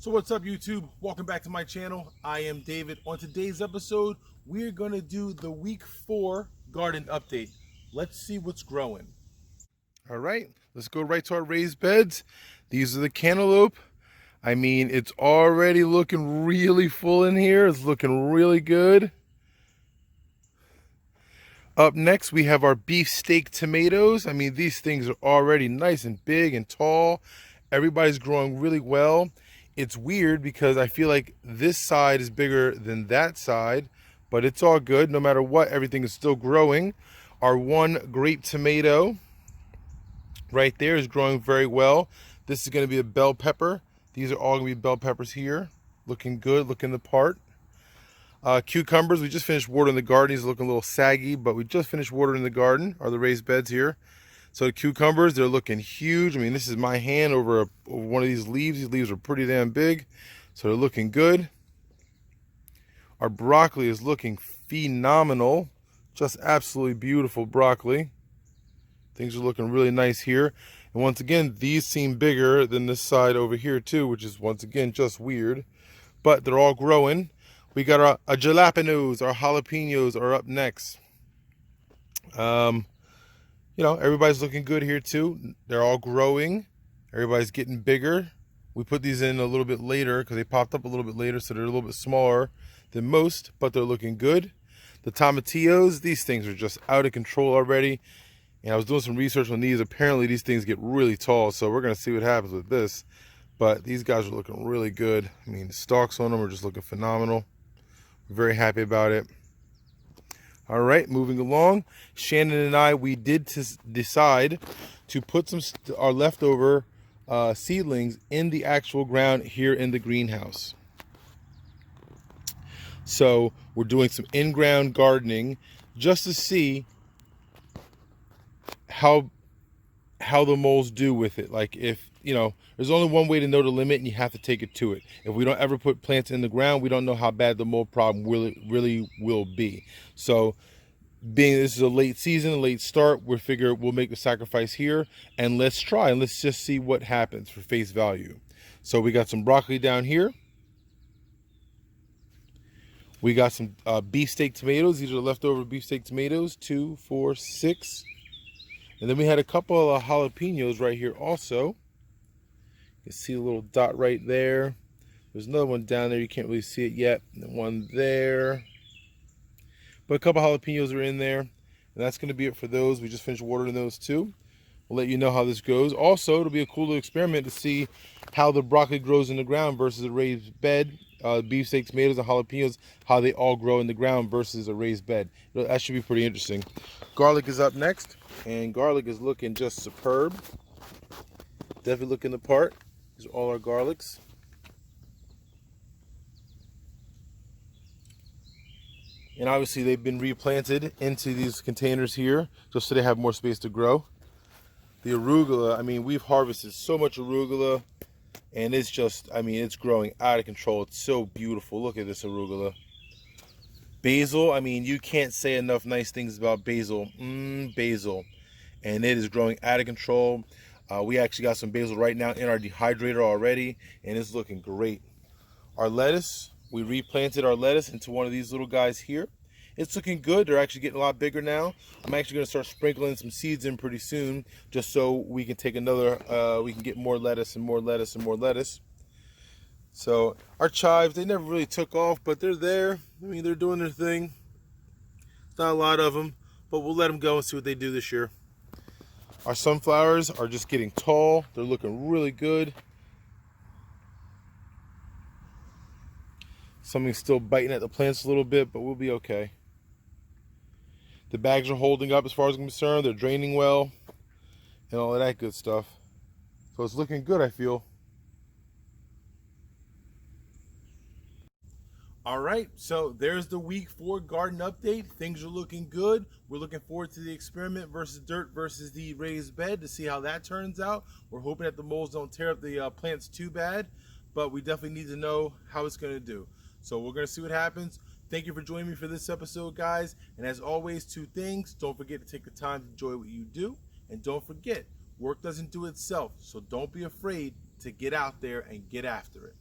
So what's up, YouTube? Welcome back to my channel. I am David. On today's episode, we're gonna do the week 4 garden update. Let's see what's growing. All right, let's go right to our raised beds. These are the cantaloupe. I mean, it's already looking really full in here. It's looking really good. Up next, we have our beefsteak tomatoes. I mean, these things are already nice and big and tall. Everybody's growing really well. It's weird because I feel like this side is bigger than that side, but it's all good. No matter what, everything is still growing. Our one grape tomato right there is growing very well. This is going to be a bell pepper. These are all going to be bell peppers here. Looking good, looking the part. Cucumbers, we just finished watering the garden. He's looking a little saggy, but we just finished watering the garden, or the raised beds here. So the cucumbers, they're looking huge. I mean, this is my hand over one of these leaves. These leaves are pretty damn big. So they're looking good. Our broccoli is looking phenomenal. Just absolutely beautiful broccoli. Things are looking really nice here. And once again, these seem bigger than this side over here too, which is once again just weird. But they're all growing. We got our jalapenos, our jalapenos are up next. You know, everybody's looking good here too. They're all growing. Everybody's getting bigger. We put these in a little bit later because they popped up a little bit later, so they're a little bit smaller than most, but they're looking good. The tomatillos, these things are just out of control already. And I was doing some research on these. Apparently these things get really tall, so we're gonna see what happens with this. But these guys are looking really good. I mean, the stalks on them are just looking phenomenal. We're very happy about it. All right, moving along. Shannon and I, we did decide to put our leftover seedlings in the actual ground here in the greenhouse. So we're doing some in-ground gardening just to see how the moles do with it. Like, if, you know, there's only one way to know the limit, and you have to take it to it. If we don't ever put plants in the ground, we don't know how bad the mole problem really will be. So being this is a late season, a late start, we figure we'll make the sacrifice here, and let's try, and let's just see what happens for face value. So we got some broccoli down here. We got some beefsteak tomatoes. These are the leftover beefsteak tomatoes, 2, 4, 6. And then we had a couple of jalapenos right here also. You can see a little dot right there. There's another one down there. You can't really see it yet. And one there. But a couple jalapenos are in there. And that's going to be it for those. We just finished watering those too. We'll let you know how this goes. Also, it'll be a cool little experiment to see how the broccoli grows in the ground versus a raised bed. Beefsteak tomatoes and jalapenos, how they all grow in the ground versus a raised bed. That should be pretty interesting. Garlic is up next, and garlic is looking just superb. Definitely looking the part. These are all our garlics. And obviously they've been replanted into these containers here just so they have more space to grow. The arugula, I mean, we've harvested so much arugula, and it's just, I mean, it's growing out of control. It's so beautiful. Look at this arugula. Basil, I mean, you can't say enough nice things about basil. Basil. And it is growing out of control. We actually got some basil right now in our dehydrator already, and it's looking great. Our lettuce, we replanted our lettuce into one of these little guys here. It's looking good. They're actually getting a lot bigger now. I'm actually going to start sprinkling some seeds in pretty soon, just so we can take another, we can get more lettuce and more lettuce and more lettuce. So our chives, they never really took off, but they're there. I mean, they're doing their thing. It's not a lot of them, but we'll let them go and see what they do this year. Our sunflowers are just getting tall. They're looking really good. Something's still biting at the plants a little bit, but we'll be okay. The bags are holding up as far as I'm concerned. They're draining well and all of that good stuff. So it's looking good, I feel. All right, so there's the week 4 garden update. Things are looking good. We're looking forward to the experiment versus dirt versus the raised bed to see how that turns out. We're hoping that the moles don't tear up the plants too bad, but we definitely need to know how it's going to do. So we're going to see what happens. Thank you for joining me for this episode, guys. And as always, 2 things. Don't forget to take the time to enjoy what you do. And don't forget, work doesn't do itself. So don't be afraid to get out there and get after it.